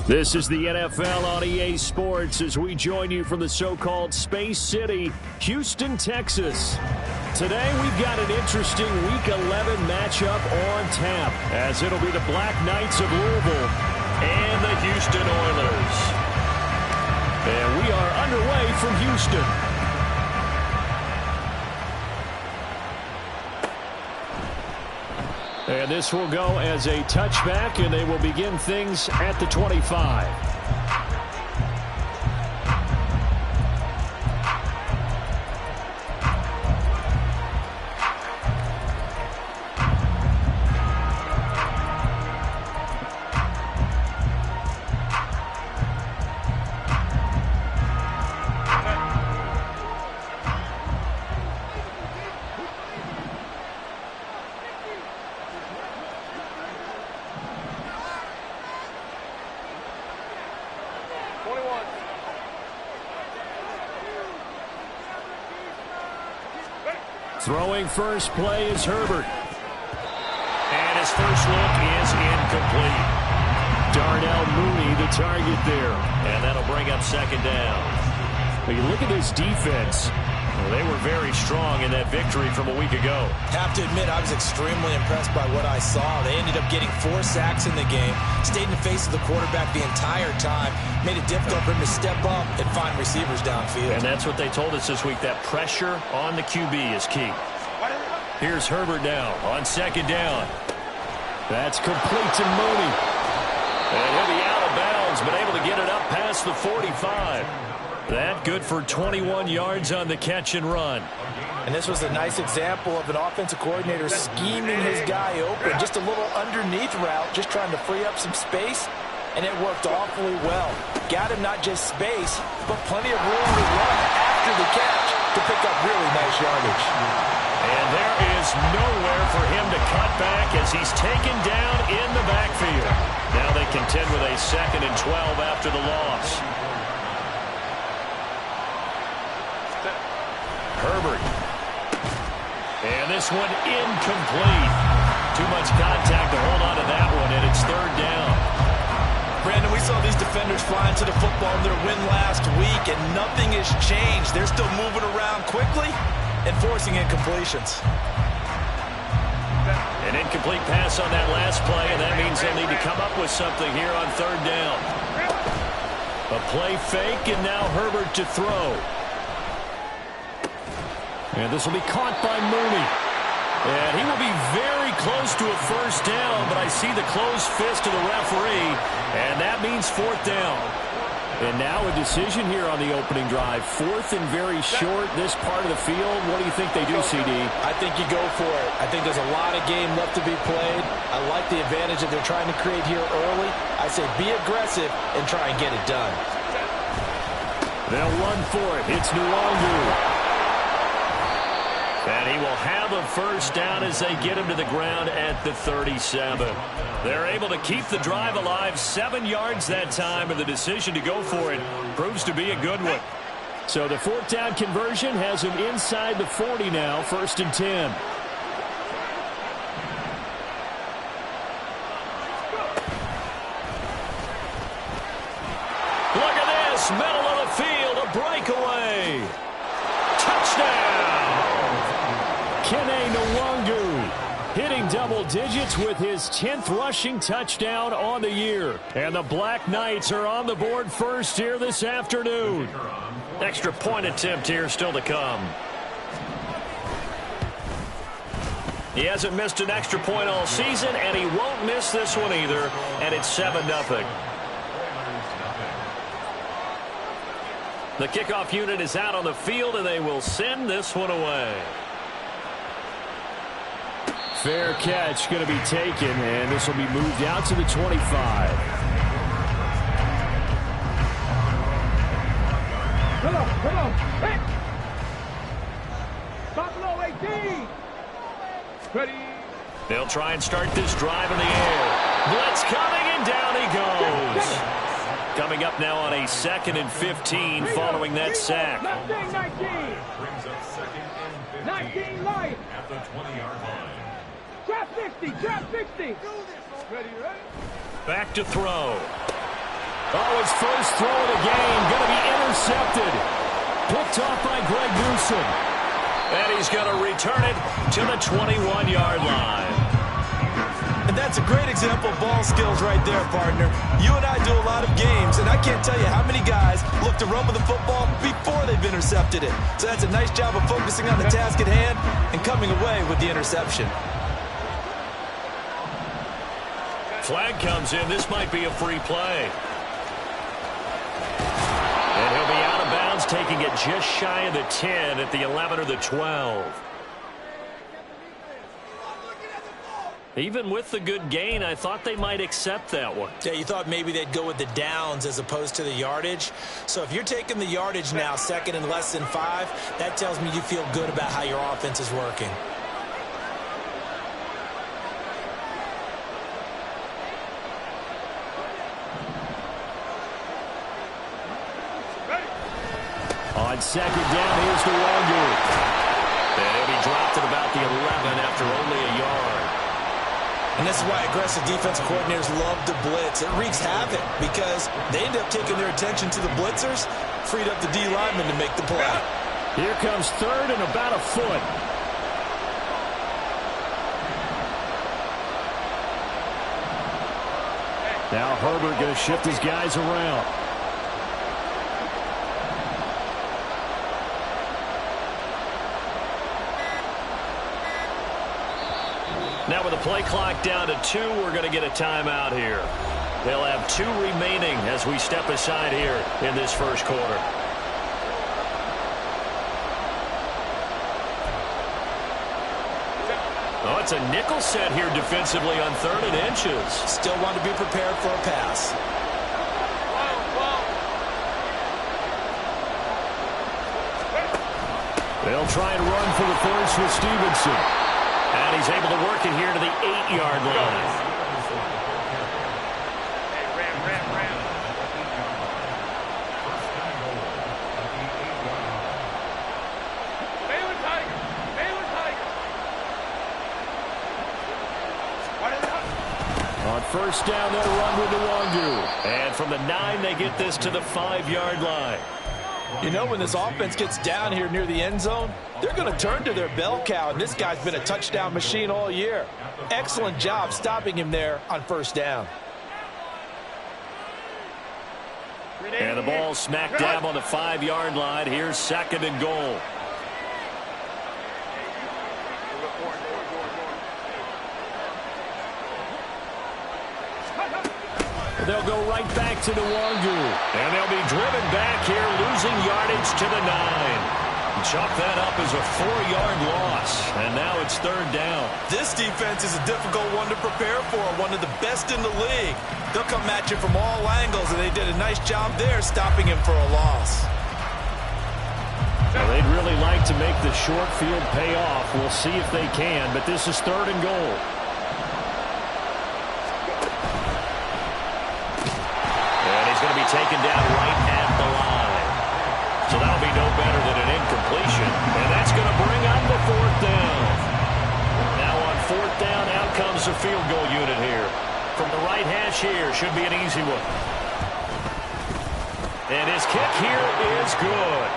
This is the NFL on EA Sports as we join you from the so-called Space City, Houston, Texas. Today we've got an interesting Week 11 matchup on tap, as it'll be the Black Knights of Louisville and the Houston Oilers. And we are underway from Houston. And this will go as a touchback, and they will begin things at the 25. Throwing first play is Herbert. And his first look is incomplete. Darnell Mooney the target there. And that'll bring up second down. When you look at this defense, well, they were very strong in that victory from a week ago. Have to admit, I was extremely impressed by what I saw. They ended up getting 4 sacks in the game, stayed in the face of the quarterback the entire time, made it difficult for him to step up and find receivers downfield. And that's what they told us this week, that pressure on the QB is key. Here's Herbert now on second down. That's complete to Mooney. And he'll be out of bounds, but able to get it up past the 45. That good for 21 yards on the catch and run. And this was a nice example of an offensive coordinator scheming his guy open. Just a little underneath route, just trying to free up some space, and it worked awfully well. Got him not just space, but plenty of room to run after the catch to pick up really nice yardage. And there is nowhere for him to cut back as he's taken down in the backfield. Now they contend with a 2nd and 12 after the loss. Herbert. And this one incomplete. Too much contact to hold on to that one, and it's third down. Brandon, we saw these defenders flying to the football in their win last week, and nothing has changed. They're still moving around quickly and forcing incompletions. An incomplete pass on that last play, and that means they'll need to come up with something here on third down. A play fake, and now Herbert to throw. And this will be caught by Mooney. And he will be very close to a first down, but I see the closed fist of the referee, and that means fourth down. And now a decision here on the opening drive. 4th and very short, this part of the field. What do you think they do, CD? I think you go for it. I think there's a lot of game left to be played. I like the advantage that they're trying to create here early. I say be aggressive and try and get it done. They'll run for it. It's Nwangu. And he will have a first down as they get him to the ground at the 37. They're able to keep the drive alive, 7 yards that time, and the decision to go for it proves to be a good one. So the 4th down conversion has him inside the 40 now, 1st and 10. Look at this, middle of the field, a breakaway. Touchdown! Kene Nwangu hitting double digits with his 10th rushing touchdown on the year. And the Black Knights are on the board first here this afternoon. Extra point attempt here still to come. He hasn't missed an extra point all season, and he won't miss this one either. And it's 7-0. The kickoff unit is out on the field, and they will send this one away. Fair catch going to be taken, and this will be moved out to the 25. Come on, hey! Buffalo 18! Ready? They'll try and start this drive in the air. Blitz coming, and down he goes. Coming up now on a 2nd and 15 following that sack. 19. Brings up 2nd and 15 19 light. at the 20-yard line. Trap 60. Ready? Back to throw. Oh, his first throw of the game going to be intercepted. Picked off by Greg Newsome. And he's going to return it to the 21-yard line. And that's a great example of ball skills right there, partner. You and I do a lot of games, and I can't tell you how many guys look to run with the football before they've intercepted it. So that's a nice job of focusing on the task at hand and coming away with the interception. Flag comes in. This might be a free play. And he'll be out of bounds, taking it just shy of the 10 at the 11 or the 12. Even with the good gain, I thought they might accept that one. Yeah, you thought maybe they'd go with the downs as opposed to the yardage. So if you're taking the yardage now, second and less than 5, that tells me you feel good about how your offense is working. On second down, here's the Nwangu. And he'll be dropped at about the 11 after only a yard. And this is why aggressive defensive coordinators love to blitz. It wreaks havoc because they end up taking their attention to the blitzers, freed up the D lineman to make the play. Here comes third and about a foot. Now Herbert going to shift his guys around. Now with the play clock down to 2, we're going to get a timeout here. They'll have 2 remaining as we step aside here in this first quarter. Oh, it's a nickel set here defensively on 3rd and inches. Still want to be prepared for a pass. They'll try and run for the first with Stevenson. And he's able to work it here to the 8-yard line. On first down, they'll run with Nwangu. And from the 9, they get this to the 5-yard line. You know, when this offense gets down here near the end zone, they're going to turn to their bell cow, and this guy's been a touchdown machine all year. Excellent job stopping him there on first down. And the ball smack dab on the 5-yard line. Here's 2nd and goal. They'll go right back to Nwangu. And they'll be driven back here, losing yardage to the 9. Chalk that up as a 4-yard loss. And now it's 3rd down. This defense is a difficult one to prepare for, one of the best in the league. They'll come at you from all angles, and they did a nice job there stopping him for a loss. Well, they'd really like to make the short field pay off. We'll see if they can, but this is 3rd and goal. Going to be taken down right at the line. So that'll be no better than an incompletion. And that's going to bring up the 4th down. Now on 4th down, out comes the field goal unit here. From the right hash here, should be an easy one. And his kick here is good.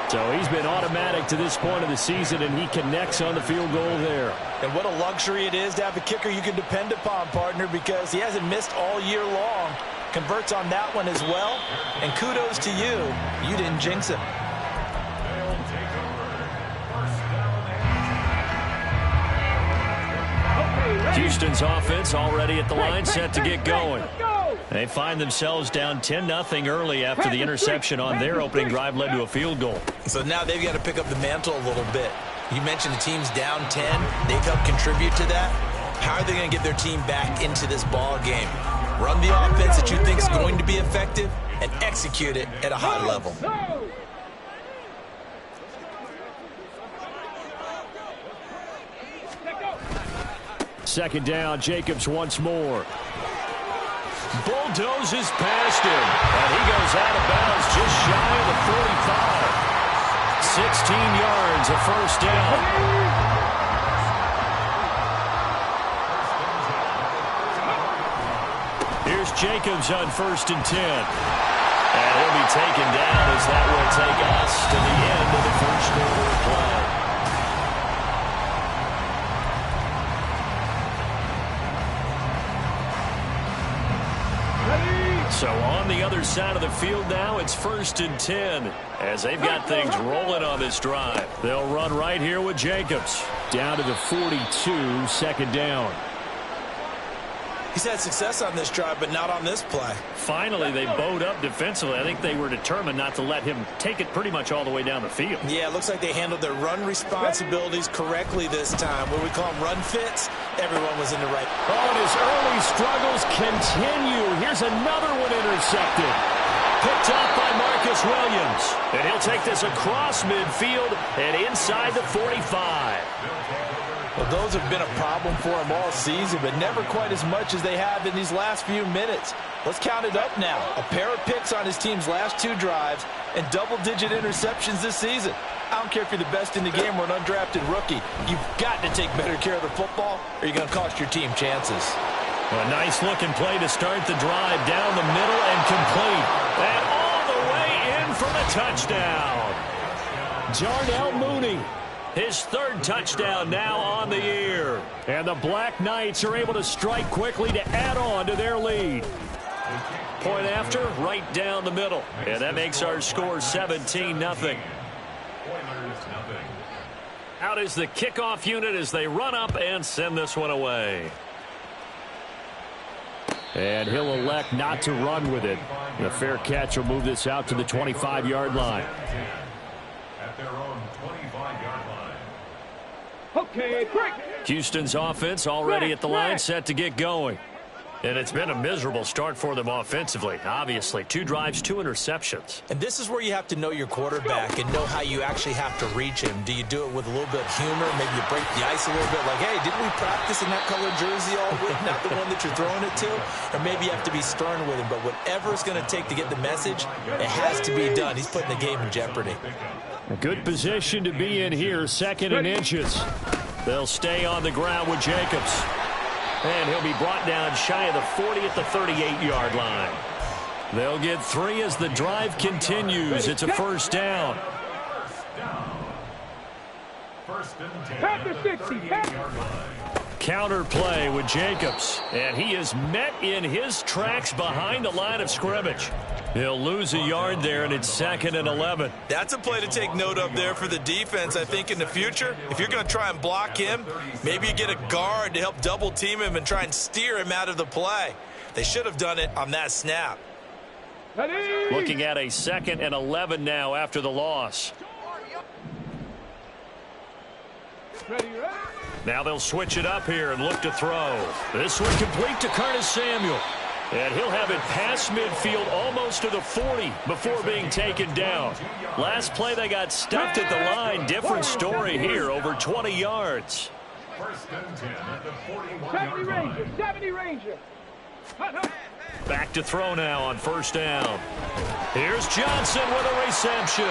So he's been automatic to this point of the season, and he connects on the field goal there. And what a luxury it is to have a kicker you can depend upon, partner, because he hasn't missed all year long. Converts on that one as well. And kudos to you. You didn't jinx him. Houston's offense already at the line, set to get going. They find themselves down 10-0 early after the interception on their opening drive led to a field goal. So now they've got to pick up the mantle a little bit. You mentioned the team's down 10. They've helped contribute to that. How are they going to get their team back into this ball game? Run the offense that you think is going to be effective and execute it at a high level. Second down, Jacobs once more. Bulldozes past him, and he goes out of bounds just shy of the 45. 16 yards, a first down. Here's Here's Jacobs on 1st and 10. And he'll be taken down as that will take us to the end of the first quarter of play. So on the other side of the field now, it's 1st and 10 as they've got things rolling on this drive. They'll run right here with Jacobs. Down to the 42, 2nd down. He's had success on this drive, but not on this play. Finally, they bowed up defensively. I think they were determined not to let him take it pretty much all the way down the field. Yeah, it looks like they handled their run responsibilities correctly this time. What we call them run fits, everyone was in the right. Oh, and his early struggles continue. Here's another one intercepted. Picked up by Marcus Williams. And he'll take this across midfield and inside the 45. Well, those have been a problem for him all season, but never quite as much as they have in these last few minutes. Let's count it up now. A pair of picks on his team's last 2 drives and double-digit interceptions this season. I don't care if you're the best in the game or an undrafted rookie. You've got to take better care of the football or you're going to cost your team chances. A nice-looking play to start the drive down the middle and complete. And all the way in for the touchdown. Darnell Mooney. His 3rd touchdown now on the year. And the Black Knights are able to strike quickly to add on to their lead. Point after, right down the middle. And that makes our score 17-0. Out is the kickoff unit as they run up and send this one away. And he'll elect not to run with it. The fair catch will move this out to the 25-yard line. At their own 25-yard line. Okay, break. Houston's offense already at the line, set to get going. And it's been a miserable start for them offensively. Obviously, 2 drives, 2 interceptions. And this is where you have to know your quarterback and know how you actually have to reach him. Do you do it with a little bit of humor? Maybe you break the ice a little bit like, hey, didn't we practice in that colored jersey all week? Not the one that you're throwing it to? Or maybe you have to be stern with him. But whatever it's going to take to get the message, it has to be done. He's putting the game in jeopardy. A good position to be in here, 2nd and inches. They'll stay on the ground with Jacobs. And he'll be brought down shy of the 40 at the 38-yard line. They'll get 3 as the drive continues. It's a 1st down. First and 10 Pass the at the 60. 38-yard line. Counter play with Jacobs. And he is met in his tracks behind the line of scrimmage. He'll lose a yard there, and it's 2nd and 11. That's a play to take note of there for the defense, I think, in the future. If you're going to try and block him, maybe you get a guard to help double-team him and try and steer him out of the play. They should have done it on that snap. Ready. Looking at a 2nd and 11 now after the loss. Ready, ready. Now they'll switch it up here and look to throw. This one complete to Curtis Samuel. And he'll have it past midfield almost to the 40 before being taken down. Last play they got stuffed at the line. Different story here, over 20 yards. First and 10 at the 70 41-yard Ranger, line. 70 Ranger. Hut, hut. Back to throw now on 1st down. Here's Johnson with a reception.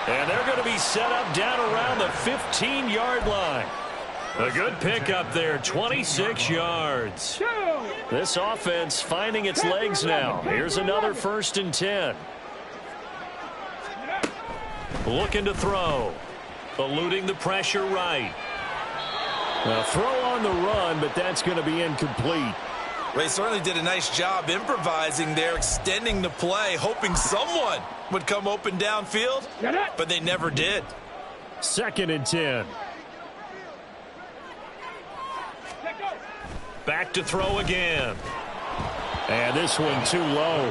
And they're going to be set up down around the 15-yard line. A good pickup there, 26 yards. This offense finding its legs now. Here's another 1st and 10. Looking to throw. Eluding the pressure right. A throw on the run, but that's going to be incomplete. Well, they certainly did a nice job improvising there, extending the play, hoping someone would come open downfield, but they never did. 2nd and 10. Back to throw again. And this one too low.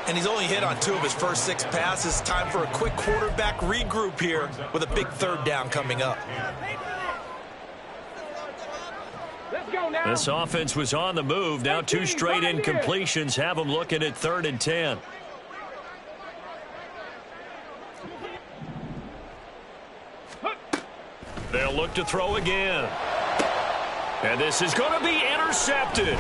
And he's only hit on 2 of his first 6 passes. Time for a quick quarterback regroup here with a big 3rd down coming up. Let's go now. This offense was on the move. Now 2 straight incompletions have them looking at 3rd and 10. They'll look to throw again. And this is going to be intercepted.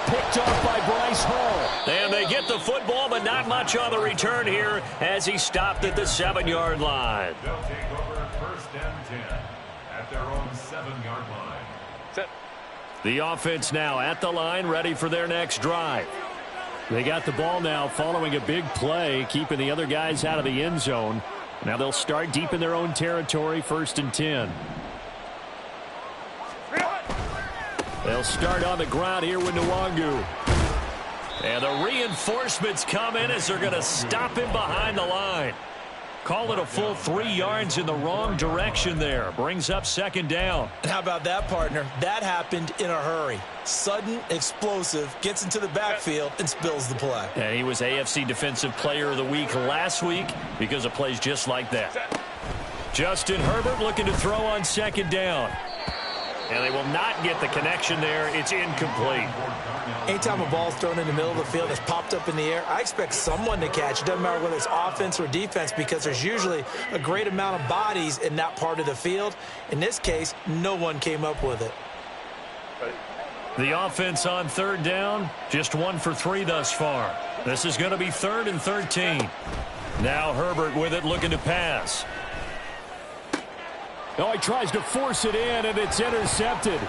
Picked off by Bryce Hall. And they get the football, but not much on the return here as he stopped at the 7-yard line. They'll take over 1st and 10 at their own 7-yard line. Set. The offense now at the line, ready for their next drive. They got the ball now following a big play, keeping the other guys out of the end zone. Now they'll start deep in their own territory, 1st and 10. They'll start on the ground here with Nwangu. And the reinforcements come in as they're going to stop him behind the line. Call it a full 3 yards in the wrong direction there. Brings up 2nd down. How about that, partner? That happened in a hurry. Sudden, explosive, gets into the backfield and spills the play. And he was AFC Defensive Player of the Week last week because of plays just like that. Justin Herbert looking to throw on 2nd down. And they will not get the connection there. It's incomplete. Anytime a ball's thrown in the middle of the field that's popped up in the air, I expect someone to catch. It doesn't matter whether it's offense or defense because there's usually a great amount of bodies in that part of the field. In this case, no one came up with it. The offense on 3rd down, just 1 for 3 thus far. This is going to be 3rd and 13. Now Herbert with it, looking to pass. Oh, he tries to force it in, and it's intercepted.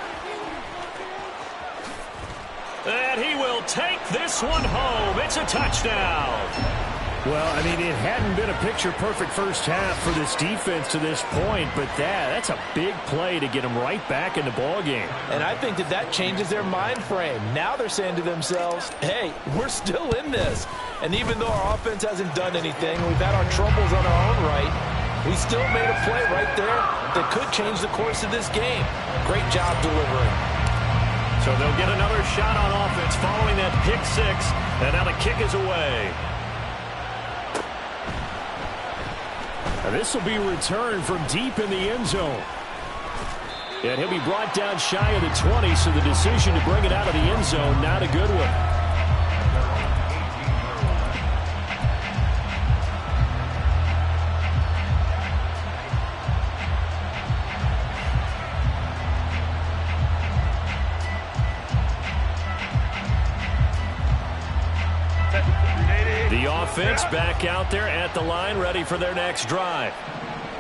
And he will take this one home. It's a touchdown. Well, I mean, it hadn't been a picture-perfect first half for this defense to this point, but that's a big play to get them right back in the ballgame. And I think that changes their mind frame. Now they're saying to themselves, hey, we're still in this. And even though our offense hasn't done anything, we've had our troubles on our own right, we still made a play right there that could change the course of this game. Great job delivering. So they'll get another shot on offense following that pick 6, and now the kick is away. This will be returned from deep in the end zone. And he'll be brought down shy of the 20, so the decision to bring it out of the end zone, not a good one. The offense back out there at the line, ready for their next drive.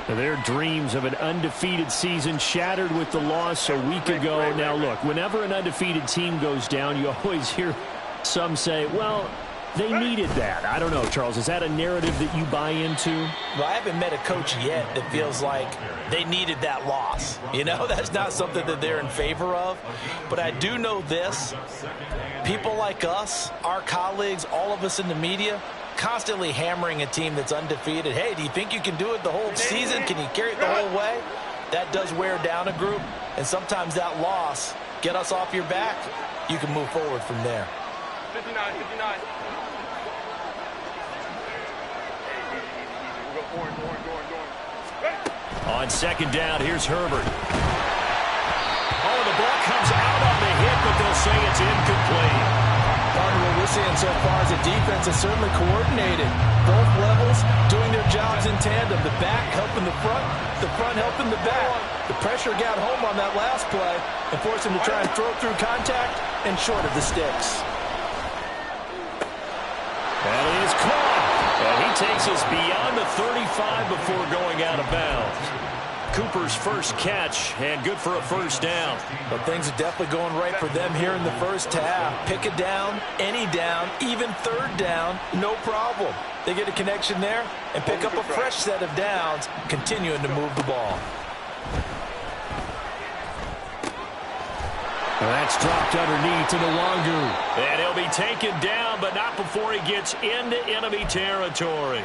Their dreams of an undefeated season shattered with the loss a week ago. Now, look, whenever an undefeated team goes down, you always hear some say, well, they needed that. I don't know, Charles. Is that a narrative that you buy into? Well, I haven't met a coach yet that feels like they needed that loss. You know, that's not something that they're in favor of. But I do know this. People like us, our colleagues, all of us in the media, constantly hammering a team that's undefeated. Hey, do you think you can do it the whole season? Can you carry it the whole way? That does wear down a group. And sometimes that loss, get us off your back, you can move forward from there. 59, 59. On 2nd down, here's Herbert. Oh, the ball comes out on the hit, but they'll say it's incomplete. What we're seeing so far is a defense that's certainly coordinated. Both levels doing their jobs in tandem. The back helping the front helping the back. The pressure got home on that last play and forced him to try and throw through contact and short of the sticks. And he is caught. And he takes us beyond the 35 before going out of bounds. Cooper's first catch, and good for a 1st down. But things are definitely going right for them here in the first half. Pick a down, any down, even 3rd down, no problem. They get a connection there and pick up a fresh set of downs, continuing to move the ball. That's dropped underneath to Nwangu. And he'll be taken down, but not before he gets into enemy territory.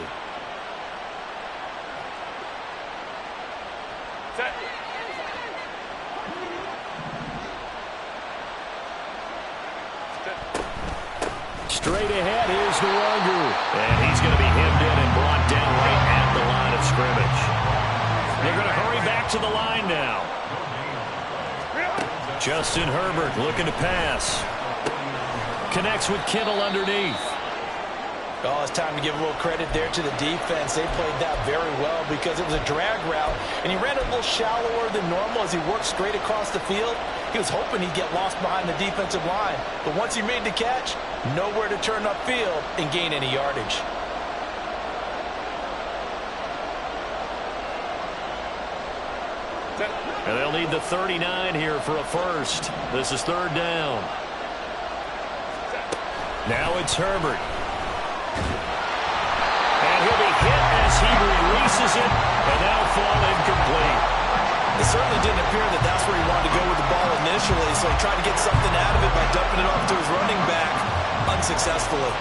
Straight ahead, here's Nwangu. And he's going to be hemmed in and brought down right at the line of scrimmage. They're going to hurry back to the line now. Justin Herbert looking to pass. Connects with Kittle underneath. Oh, it's time to give a little credit there to the defense. They played that very well because it was a drag route, and he ran a little shallower than normal as he worked straight across the field. He was hoping he'd get lost behind the defensive line, but once he made the catch, nowhere to turn upfield and gain any yardage. And they'll need the 39 here for a first. This is third down. Now it's Herbert. And he'll be hit as he releases it, and now fall incomplete. It certainly didn't appear that that's where he wanted to go with the ball initially, so he tried to get something out of it by dumping it off to his running back unsuccessfully.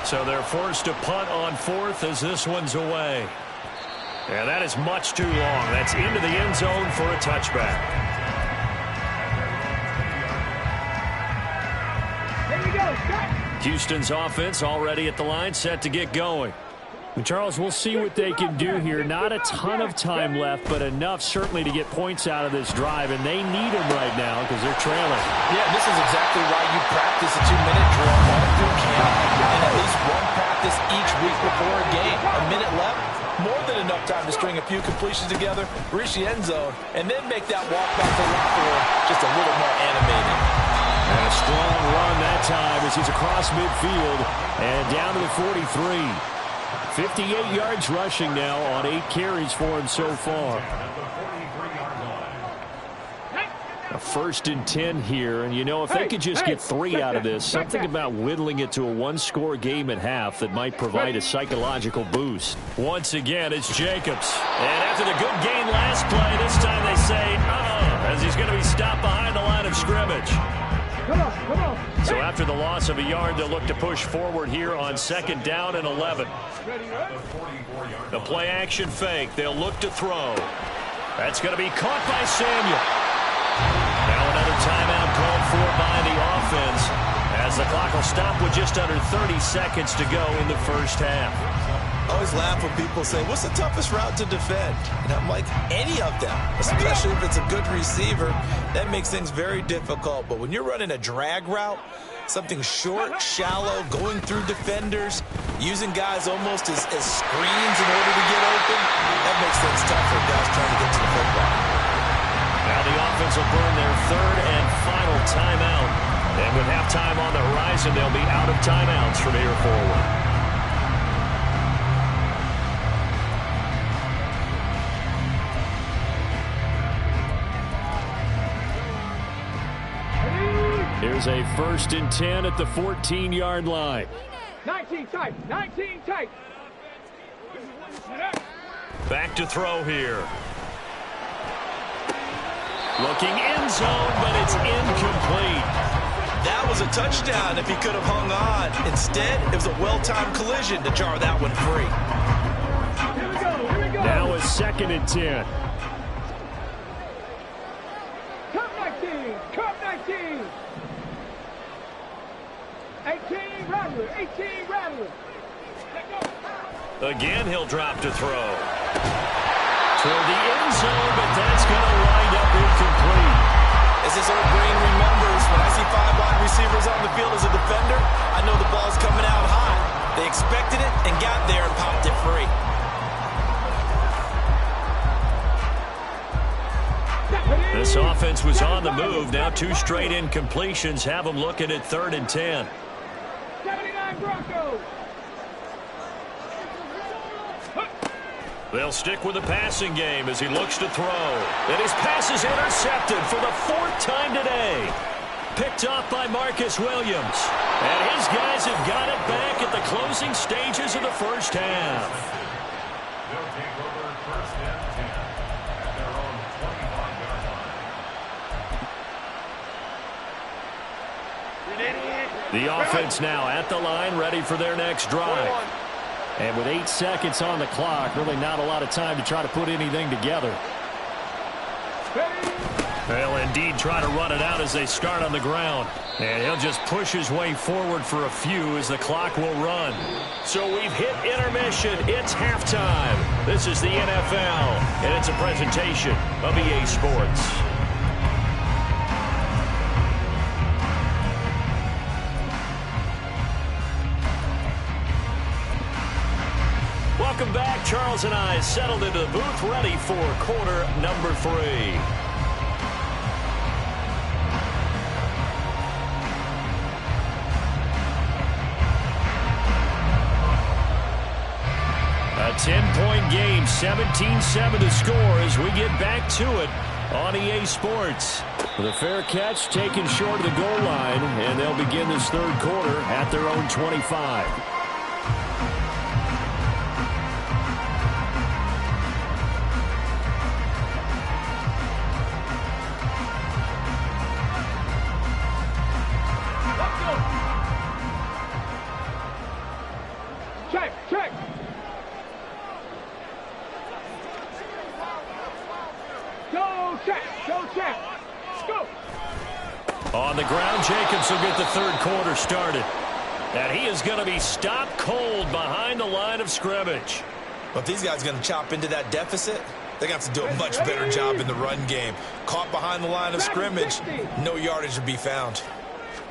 So they're forced to punt on fourth as this one's away. And that is much too long. That's into the end zone for a touchback. Here we go. Houston's offense already at the line, set to get going. And Charles, we'll see what they can do here. Not a ton of time left, but enough certainly to get points out of this drive, and they need them right now because they're trailing. Yeah, this is exactly why you practice a 2-minute drill all through camp and at least one practice each week before a game. A minute left, more than enough time to string a few completions together, reach the end zone, and then make that walk back to the locker room just a little more animated. And a strong run that time as he's across midfield and down to the 43. 58 yards rushing now on 8 carries for him so far. A 1st and 10 here, and you know, if they could just get 3 out of this, something about whittling it to a one-score game at half that might provide a psychological boost. Once again, it's Jacobs. And after the good gain last play, this time they say, as he's going to be stopped behind the line of scrimmage. Come on. So after the loss of a yard, they'll look to push forward here on 2nd down and 11. The play action fake. They'll look to throw. That's going to be caught by Samuel. Now another timeout called for by the offense as the clock will stop with just under 30 seconds to go in the first half. I always laugh when people say, what's the toughest route to defend? And I'm like, any of them, especially if it's a good receiver. That makes things very difficult. But when you're running a drag route, something short, shallow, going through defenders, using guys almost as screens in order to get open, that makes things tough for guys trying to get to the football. Now the offense will burn their 3rd and final timeout. And with halftime on the horizon, they'll be out of timeouts from here forward. Here's a 1st and 10 at the 14-yard line. 19 tight. Back to throw here. Looking end zone, but it's incomplete. That was a touchdown if he could have hung on. Instead, it was a well-timed collision to jar that one free. Here we go. Now a 2nd and 10. Cup 19. 18 Rattler. Again, he'll drop to throw. Toward the end zone, but that's going to wind up incomplete. As this old brain remembers, when I see 5 wide receivers on the field as a defender, I know the ball's coming out high. They expected it and got there and popped it free. This offense was on the move. Now 2 straight incompletions have them looking at 3rd and 10. 79 Broncos. They'll stick with the passing game as he looks to throw. And his pass is intercepted for the 4th time today. Picked off by Marcus Williams. And his guys have got it back at the closing stages of the first half. They'll take over 1st and 10 at their own 25-yard line. The offense now at the line, ready for their next drive. And with 8 seconds on the clock, really not a lot of time to try to put anything together. They'll indeed try to run it out as they start on the ground. And he'll just push his way forward for a few as the clock will run. So we've hit intermission. It's halftime. This is the NFL, and it's a presentation of EA Sports. Welcome back. Charles and I settled into the booth, ready for quarter number 3. A 10-point game, 17-7 to score as we get back to it on EA Sports. The fair catch taken short of the goal line, and they'll begin this third quarter at their own 25. Check, check. Go check, go check. Go. On the ground, Jacobs will get the third quarter started. And he is going to be stopped cold behind the line of scrimmage. But if these guys are going to chop into that deficit, they got to do a much better job in the run game. Caught behind the line of scrimmage, no yardage to be found.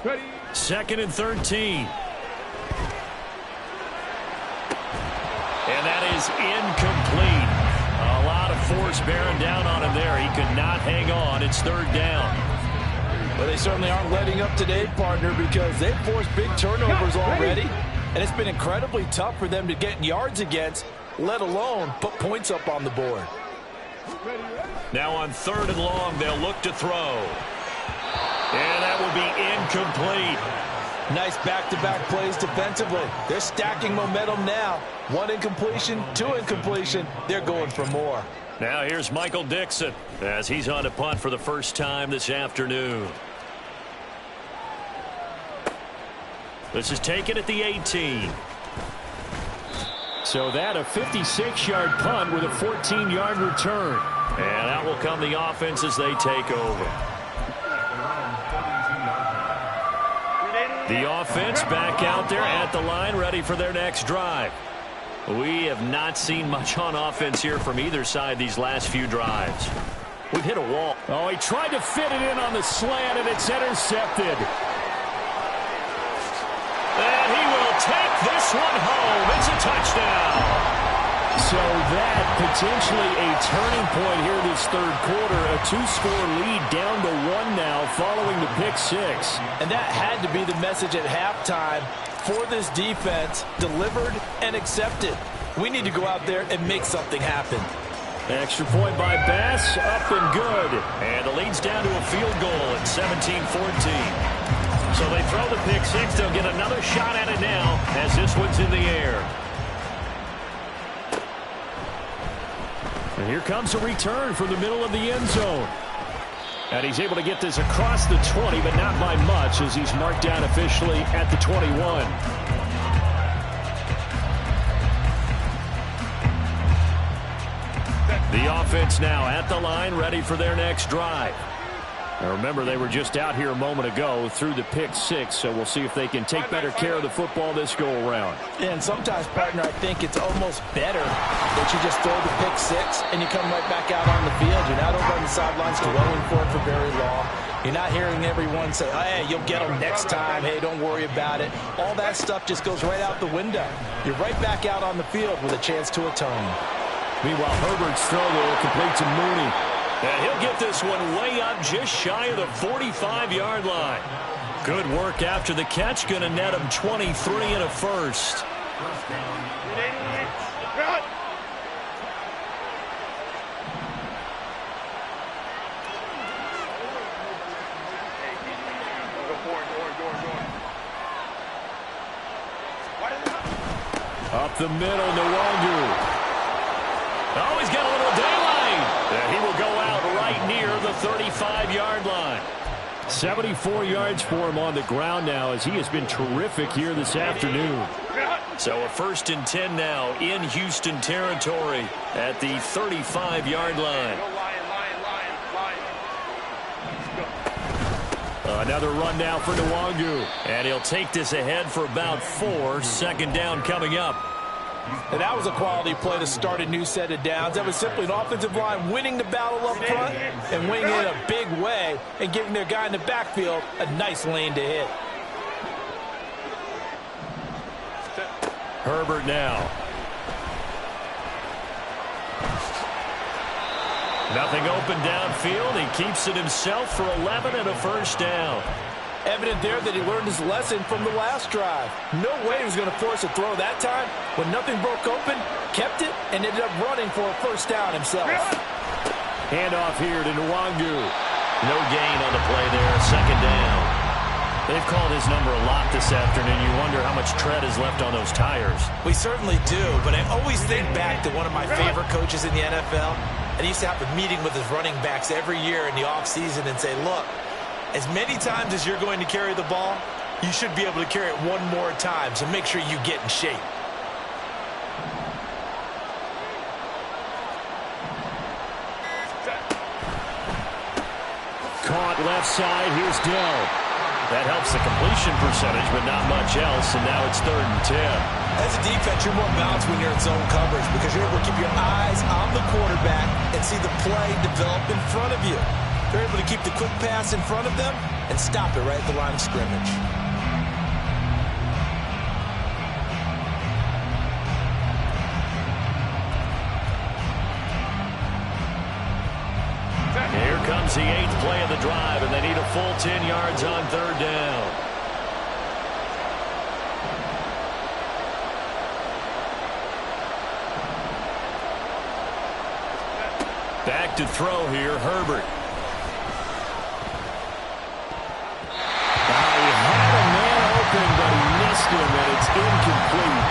Ready. 2nd and 13. And that is incomplete. A lot of force bearing down on him there. He could not hang on. It's 3rd down. Well, they certainly aren't letting up today, partner, because they've forced big turnovers already. And it's been incredibly tough for them to get yards against, let alone put points up on the board. Now on 3rd and long, they'll look to throw. And that will be incomplete. Nice back-to-back plays defensively. They're stacking momentum now. 1 incompletion, 2 incompletion. They're going for more. Now here's Michael Dixon as he's on to punt for the first time this afternoon. This is taken at the 18. So that a 56-yard punt with a 14-yard return. And out will come the offense as they take over. The offense back out there at the line, ready for their next drive. We have not seen much on offense here from either side these last few drives. We've hit a wall. Oh, he tried to fit it in on the slant, and it's intercepted. And he will take this one home. It's a touchdown. So that potentially a turning point here this third quarter. A 2-score lead down to 1 now following the pick 6. And that had to be the message at halftime for this defense, delivered and accepted. We need to go out there and make something happen. Extra point by Bass, up and good. And the lead's down to a field goal at 17-14. So they throw the pick 6. They'll get another shot at it now as this one's in the air. And here comes a return from the middle of the end zone. And he's able to get this across the 20, but not by much as he's marked down officially at the 21. The offense now at the line, ready for their next drive. Now remember, they were just out here a moment ago through the pick 6, so we'll see if they can take better care of the football this go-around. And sometimes, partner, I think it's almost better that you just throw the pick 6 and you come right back out on the field. You're not over on the sidelines dwelling for it for very long. You're not hearing everyone say, hey, you'll get them next time. Hey, don't worry about it. All that stuff just goes right out the window. You're right back out on the field with a chance to atone. Meanwhile, Herbert's throw will complete to Mooney. And he'll get this one way up just shy of the 45-yard line. Good work after the catch. Going to net him 23 and a first. Up the middle, Nwangu. Oh, he's got a little daylight. And he will go out right near the 35-yard line. 74 yards for him on the ground now as he has been terrific here this afternoon. So a 1st and 10 now in Houston territory at the 35-yard line. Another run now for Nwangu. And he'll take this ahead for about 4. 2nd down coming up. And that was a quality play to start a new set of downs. That was simply an offensive line winning the battle up front and winning it in a big way and giving their guy in the backfield a nice lane to hit. Herbert now. Nothing open downfield. He keeps it himself for 11 and a 1st down. Evident there that he learned his lesson from the last drive. No way he was going to force a throw that time. When nothing broke open, kept it, and ended up running for a first down himself. Handoff here to Nwangu. No gain on the play there, second down. They've called his number a lot this afternoon. You wonder how much tread is left on those tires. We certainly do, but I always think back to one of my favorite coaches in the NFL. And he used to have a meeting with his running backs every year in the offseason and say, look, as many times as you're going to carry the ball, you should be able to carry it one more time, so make sure you get in shape. Caught left side. Here's Dell. That helps the completion percentage, but not much else, and now it's 3rd and 10. As a defense, you're more balanced when you're in zone coverage because you're able to keep your eyes on the quarterback and see the play develop in front of you. You're able to keep the quick pass in front of them and stop it right at the line of scrimmage. Here comes the 8th play of the drive, and they need a full 10 yards on 3rd down. Back to throw here, Herbert. He had a man open, but he missed him, and it's incomplete.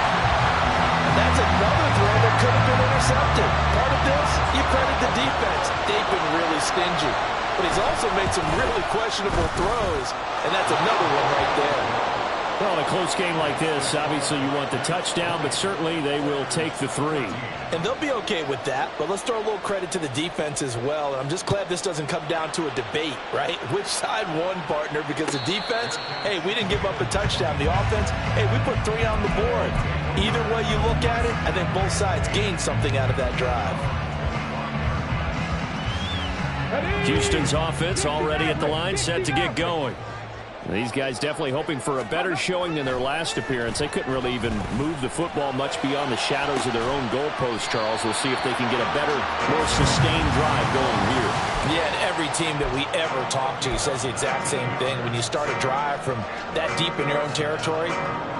And that's another throw that could have been intercepted. Part of this, you credit the defense. They've been really stingy. But he's also made some really questionable throws, and that's another one right there. Well, in a close game like this, obviously you want the touchdown, but certainly they will take the 3. And they'll be okay with that, but let's throw a little credit to the defense as well. And I'm just glad this doesn't come down to a debate, right? Which side won, partner? Because the defense, hey, we didn't give up a touchdown. The offense, hey, we put 3 on the board. Either way you look at it, I think both sides gained something out of that drive. Houston's offense already at the line, set to get going. These guys definitely hoping for a better showing than their last appearance. They couldn't really even move the football much beyond the shadows of their own goalpost, Charles. We'll see if they can get a better, more sustained drive going here. Yeah, and every team that we ever talk to says the exact same thing. When you start a drive from that deep in your own territory,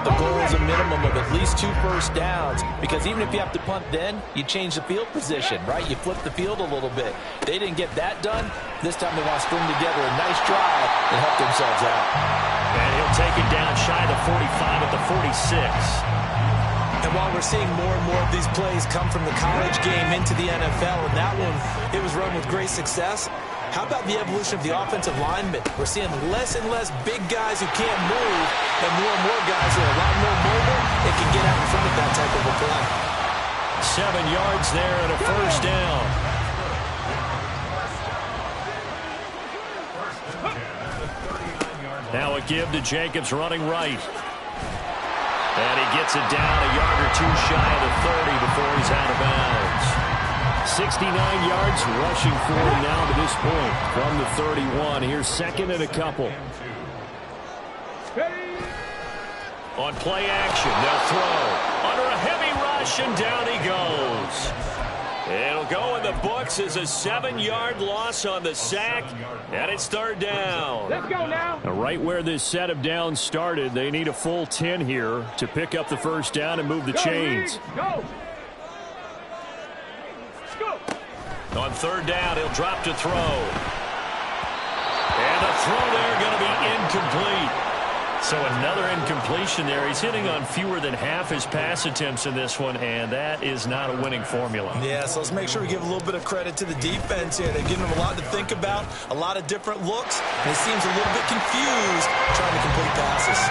the goal is a minimum of at least 2 first downs, because even if you have to punt then, you change the field position, right? You flip the field a little bit. They didn't get that done. This time they want to string together a nice drive and help themselves out. And he'll take it down shy of the 45 at the 46. And while we're seeing more and more of these plays come from the college game into the NFL, and that one, it was run with great success, how about the evolution of the offensive linemen? We're seeing less and less big guys who can't move, and more guys who are a lot more mobile and can get out in front of that type of a play. 7 yards there and a first down. Now a give to Jacobs running right. And he gets it down a yard or 2 shy of the 30 before he's out of bounds. 69 yards rushing for him now to this point from the 31. Here's 2nd and a couple. On play action, they'll throw. Under a heavy rush, and down he goes. It'll go in the books as a 7-yard loss on the sack, and it's 3rd down. Let's go now. Right where this set of downs started, they need a full 10 here to pick up the first down and move the chains. Go. On 3rd down, he'll drop to throw. And the throw there going to be incomplete. So another incompletion there. He's hitting on fewer than half his pass attempts in this one, and that is not a winning formula. Yeah, so let's make sure we give a little bit of credit to the defense here. They've given him a lot to think about, a lot of different looks, and he seems a little bit confused trying to complete passes.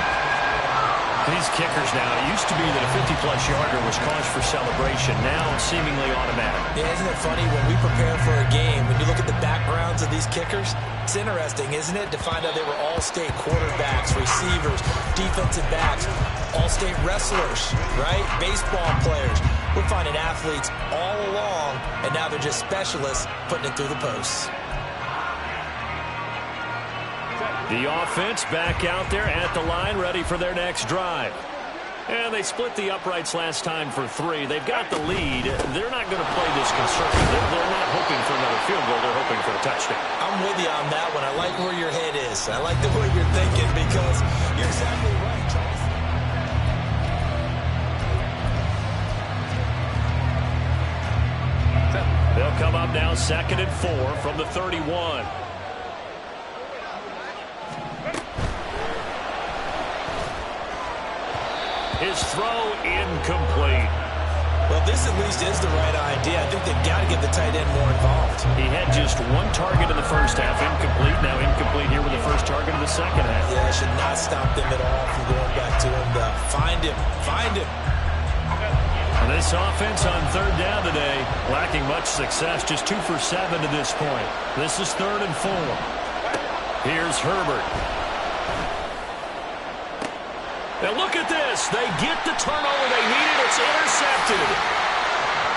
These kickers now, it used to be that a 50-plus yarder was cause for celebration. Now seemingly automatic. Yeah, isn't it funny when we prepare for a game, when you look at the backgrounds of these kickers, it's interesting, isn't it, to find out they were all-state quarterbacks, receivers, defensive backs, all-state wrestlers, right? Baseball players. We're finding athletes all along, and now they're just specialists putting it through the posts. The offense back out there at the line, ready for their next drive. And they split the uprights last time for 3. They've got the lead. They're not going to play this conservative. They're not hoping for another field goal. They're hoping for a touchdown. I'm I'm with you on that one. I like where your head is. I like the way you're thinking because you're exactly right, Charles. They'll come up now 2nd and 4 from the 31. His throw incomplete. Well, this at least is the right idea. I think they've got to get the tight end more involved. He had just one target in the first half, incomplete. Now incomplete here with the first target in the second half. Yeah, it should not stop them at all from going back to him. Find him. Find him. This offense on 3rd down today, lacking much success, just 2 for 7 to this point. This is 3rd and 4. Here's Herbert. Now look at this. They get the turnover they needed. It's intercepted.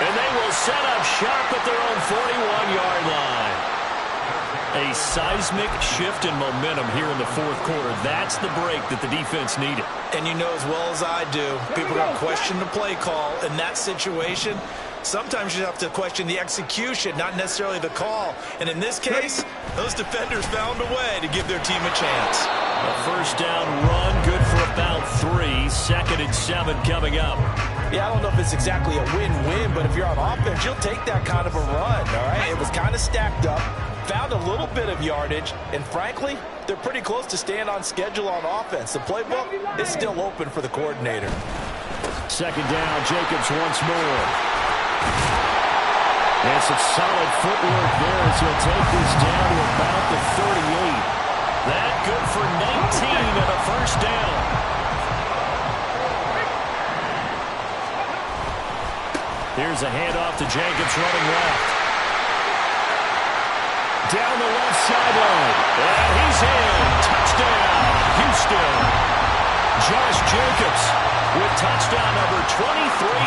And they will set up shop at their own 41-yard line. A seismic shift in momentum here in the 4th quarter. That's the break that the defense needed. And you know as well as I do, people are going to question the play call in that situation. Sometimes you have to question the execution, not necessarily the call. And in this case, those defenders found a way to give their team a chance. A first down run, good for about 3. 2nd and 7 coming up. Yeah, I don't know if it's exactly a win-win, but if you're on offense, you'll take that kind of a run, all right? It was kind of stacked up, found a little bit of yardage, and frankly, they're pretty close to staying on schedule on offense. The playbook is still open for the coordinator. 2nd down, Jacobs once more. And some solid footwork there as he'll take this down to about the 38. That good for 19 and a first down. Here's a handoff to Jacobs running left. Down the left sideline. And he's in. Touchdown, Houston. Josh Jacobs with touchdown number 23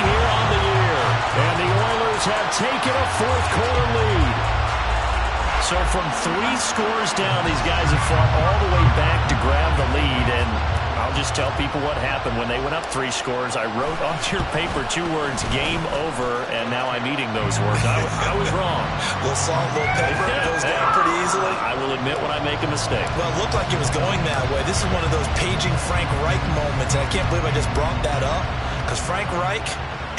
here on the year. And the Oilers have taken a 4th quarter lead. So from 3 scores down, these guys have fought all the way back to grab the lead. And I'll just tell people what happened when they went up 3 scores. I wrote onto your paper 2 words, game over, and now I'm eating those words. I was wrong. A little salt, a little pepper, it goes down pretty easily. I will admit when I make a mistake. Well, it looked like it was going that way. This is one of those paging Frank Reich moments, and I can't believe I just brought that up, because Frank Reich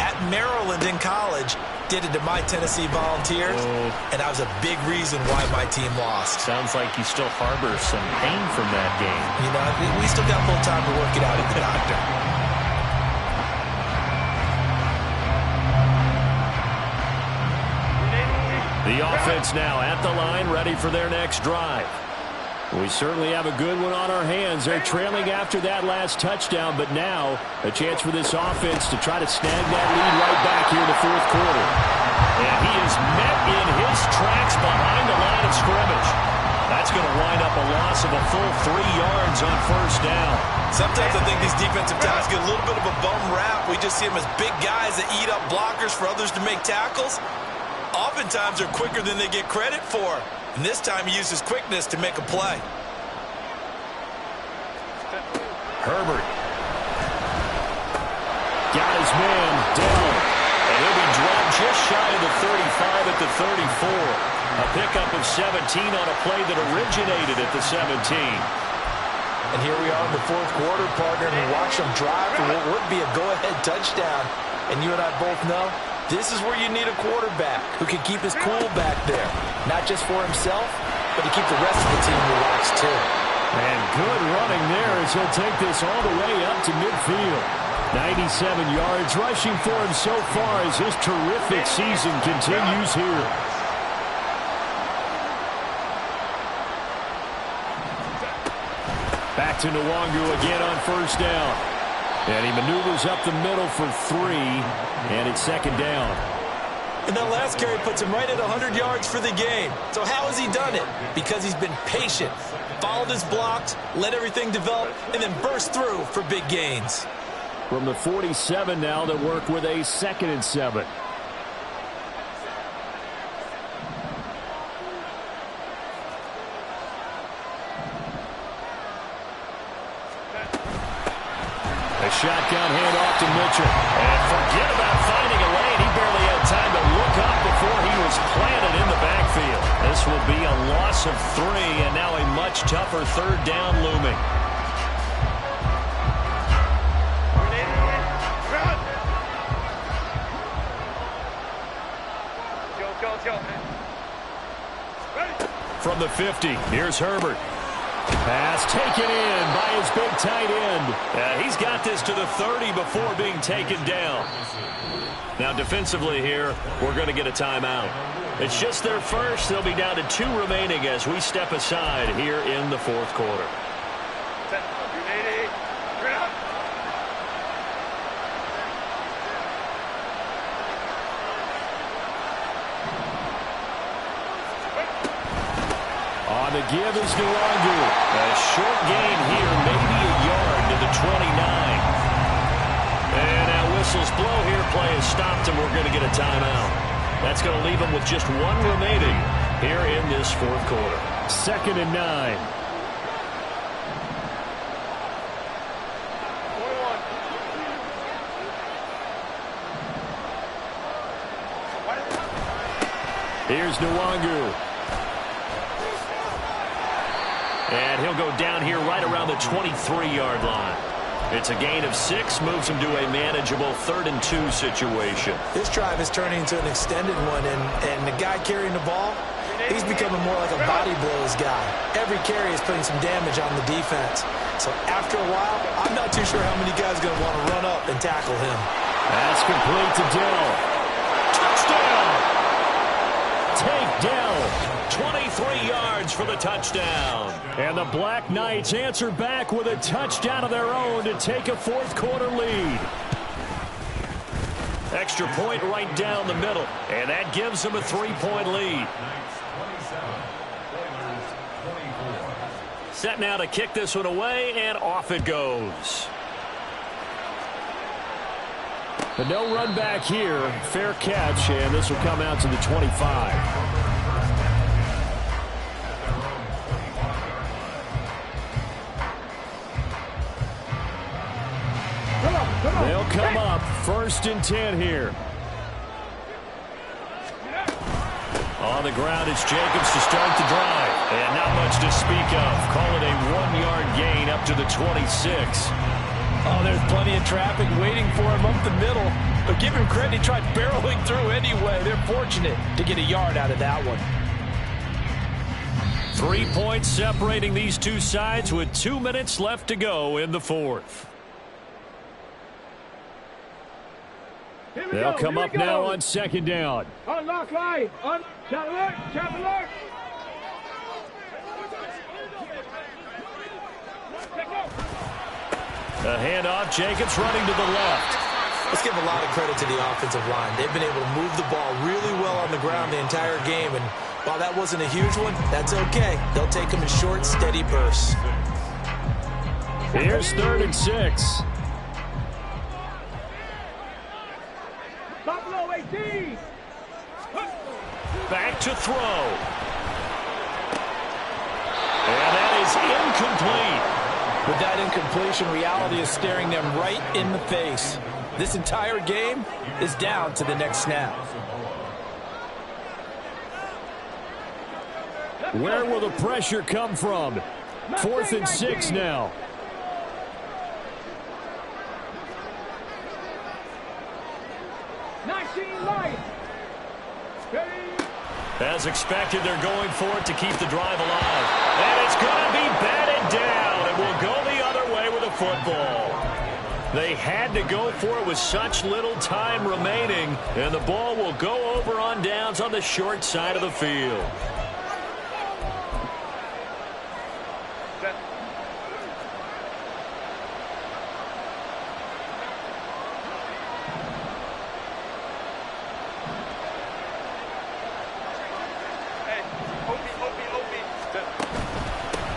at Maryland in college did it to my Tennessee Volunteers, and that was a big reason why my team lost. Sounds like you still harbor some pain from that game. You know, we still got a little time to work it out at the doctor. The offense now at the line, ready for their next drive. We certainly have a good one on our hands. They're trailing after that last touchdown, but now a chance for this offense to try to snag that lead right back here in the 4th quarter. And he is met in his tracks behind the line of scrimmage. That's going to wind up a loss of a full 3 yards on first down. Sometimes I think these defensive tackles get a little bit of a bum rap. We just see them as big guys that eat up blockers for others to make tackles. Oftentimes they're quicker than they get credit for. And this time he used his quickness to make a play. Herbert. Got his man down. And he'll be dropped just shy of the 35 at the 34. A pickup of 17 on a play that originated at the 17. And here we are in the 4th quarter, partner, and we watch them drive for what would be a go-ahead touchdown. And you and I both know this is where you need a quarterback who can keep his cool back there. Not just for himself, but to keep the rest of the team relaxed too. And good running there as he'll take this all the way up to midfield. 97 yards rushing for him so far as his terrific season continues here. Back to Nwangu again on first down. And he maneuvers up the middle for 3, and it's 2nd down. And that last carry puts him right at 100 yards for the game. So how has he done it? Because he's been patient, followed his blocks, let everything develop, and then burst through for big gains. From the 47 now, they work with a 2nd and 7. A shotgun handoff to Mitchell. And forget about finding a lane. He barely had time to look up before he was planted in the backfield. This will be a loss loss of 3, and now a much tougher third down looming. From the 50, here's Herbert. Pass taken in by his big tight end. He's got this to the 30 before being taken down. Now defensively here, we're going to get a timeout. It's just their first. They'll be down to 2 remaining as we step aside here in the fourth quarter. On the give is Nwangu. A short gain here, maybe a yard to the 29. And now whistles blow here. Play has stopped, and we're going to get a timeout. That's going to leave them with just 1 remaining here in this fourth quarter. 2nd and 9. Here's Nwangu. And he'll go down here right around the 23-yard line. It's a gain of 6, moves him to a manageable 3rd and 2 situation. This drive is turning into an extended one, and the guy carrying the ball, he's becoming more like a body blows guy. Every carry is putting some damage on the defense. So after a while, I'm not too sure how many guys are going to want to run up and tackle him. That's complete to Dell. Touchdown! Take Dell. 23 yards for the touchdown. And the Black Knights answer back with a touchdown of their own to take a fourth quarter lead. Extra point right down the middle, and that gives them a 3-point lead. Set now to kick this one away, and off it goes. But no run back here. Fair catch, and this will come out to the 25. They'll come up 1st and 10 here. On the ground, it's Jacobs to start the drive. And not much to speak of. Call it a 1-yard gain up to the 26. Oh, there's plenty of traffic waiting for him up the middle. But give him credit, he tried barreling through anyway. They're fortunate to get a yard out of that one. 3 points separating these two sides with 2 minutes left to go in the fourth. They'll come up now on 2nd down. Unlock line. Chap alert. Chap alert. A handoff. Jacobs running to the left. Let's give a lot of credit to the offensive line. They've been able to move the ball really well on the ground the entire game. And while that wasn't a huge one, that's okay. They'll take them in short, steady bursts. Here's 3rd and 6. Buffalo 18. Back to throw. And that is incomplete. With that incompletion, reality is staring them right in the face. This entire game is down to the next snap. Where will the pressure come from? 4th and 6 now. As expected, they're going for it to keep the drive alive. And it's going to be batted down, and will go the other way with a football. They had to go for it with such little time remaining, and the ball will go over on downs on the short side of the field.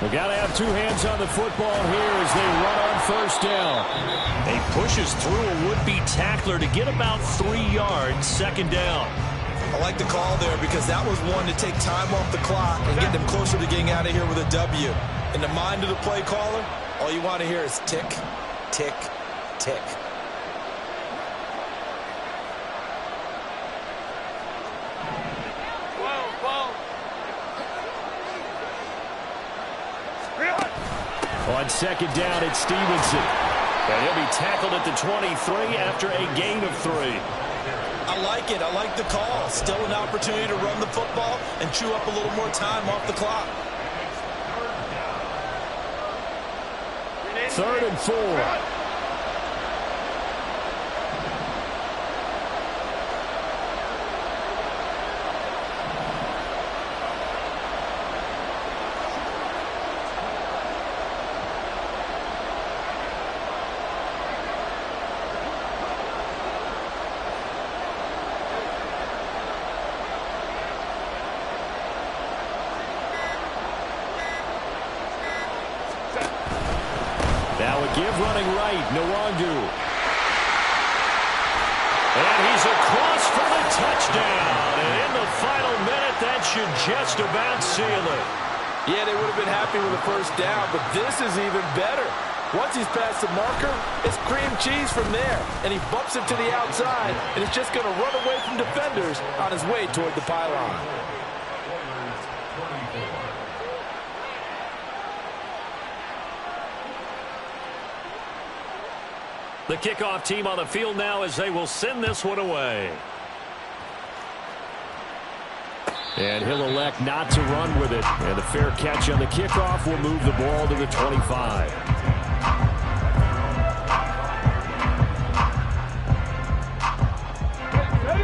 They got to have 2 hands on the football here as they run on 1st down. He pushes through a would-be tackler to get about 3 yards, 2nd down. I like the call there because that was one to take time off the clock and get them closer to getting out of here with a W. In the mind of the play caller, all you want to hear is tick, tick, tick. On second down, it's Stevenson. And he'll be tackled at the 23 after a gain of 3. I like it. I like the call. Still an opportunity to run the football and chew up a little more time off the clock. 3rd and 4. Now a give running right, Nwangu. And he's across for the touchdown. And in the final minute, that should just about seal it. Yeah, they would have been happy with the first down, but this is even better. Once he's past the marker, it's cream cheese from there. And he bumps it to the outside, and it's just going to run away from defenders on his way toward the pylon. The kickoff team on the field now as they will send this one away. And he'll elect not to run with it. And a fair catch on the kickoff will move the ball to the 25.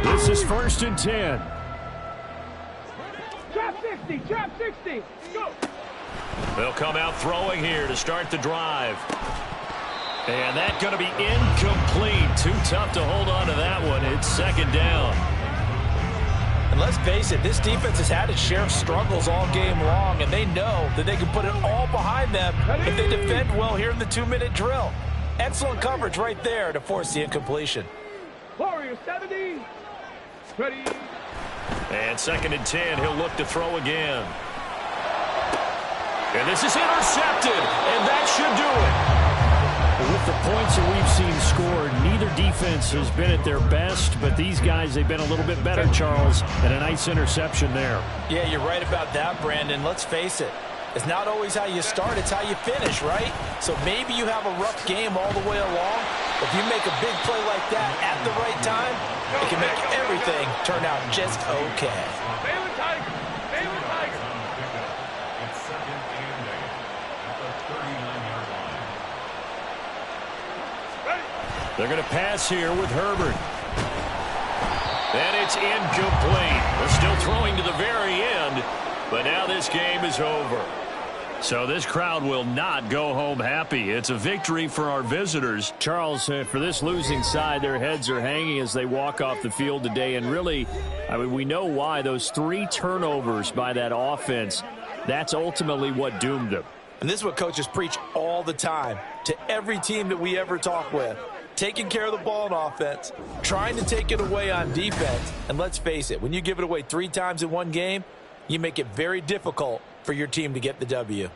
This is 1st and 10. Trap 60, trap 60. Go. They'll come out throwing here to start the drive. And that's going to be incomplete. Too tough to hold on to that one. It's 2nd down. And let's face it, this defense has had its share of struggles all game long, and they know that they can put it all behind them if they defend well here in the 2-minute drill. Excellent coverage right there to force the incompletion. Warrior 70. Ready. And 2nd and 10, he'll look to throw again. And this is intercepted, and that should do it. With the points that we've seen scored, neither defense has been at their best, but these guys, they've been a little bit better, Charles, and a nice interception there. Yeah, you're right about that, Brandon. Let's face it. It's not always how you start, it's how you finish, right? So maybe you have a rough game all the way along. If you make a big play like that at the right time, it can make everything turn out just okay. Baylor Tiger. Baylor Tiger. It's 2nd and 8 at the 39-yard line. They're going to pass here with Herbert. And it's incomplete. They're still throwing to the very end, but now this game is over. So this crowd will not go home happy. It's a victory for our visitors. Charles, for this losing side, their heads are hanging as they walk off the field today. And really, I mean, we know why. Those 3 turnovers by that offense, that's ultimately what doomed them. And this is what coaches preach all the time to every team that we ever talk with. Taking care of the ball on offense, trying to take it away on defense. And let's face it, when you give it away 3 times in one game, you make it very difficult for your team to get the W.